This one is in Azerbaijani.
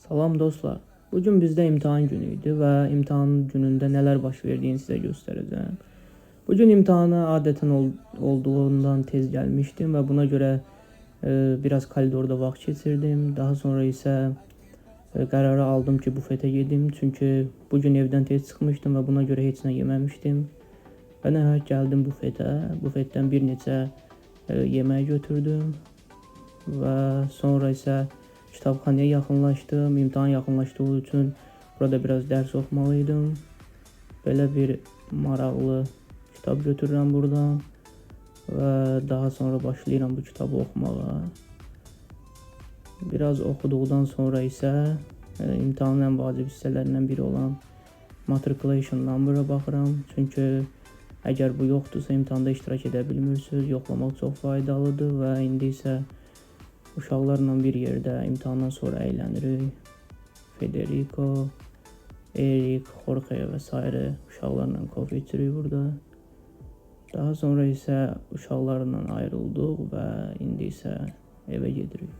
Salam dostlar. Bugün bizdə imtahan günü idi və imtahan günündə nələr baş verdiyini sizə göstərəcəm. Bugün imtahana adətən olduğundan tez gəlmişdim və buna görə biraz koridorda vaxt keçirdim. Daha sonra isə qərarı aldım ki, bufetə gedim. Çünki bugün evdən tez çıxmışdım və buna görə heç nə yeməmişdim. Və nəhayət gəldim bufetə. Bufetdən bir neçə yemək götürdüm və sonra isə kitabxanaya yaxınlaşdım. İmtahan yaxınlaşdığı üçün burada biraz dərs oxumalıydım. Belə bir maraqlı kitab götürürəm buradan və daha sonra başlayıram bu kitabı oxumağa. Biraz oxuduqdan sonra isə imtahanın ən vacib hissələrindən biri olan matriculation number-a baxıram. Çünki əgər bu yoxdursa imtahanda iştirak edə bilmirsiniz. Yoxlamaq çox faydalıdır və indi isə uşaqlarla bir yerdə imtahandan sonra əylənirik. Federico, Erik, Jorge və s. uşaqlarla kofe içirik burada. Daha sonra isə uşaqlarla ayrıldıq və indi isə evə gedirik.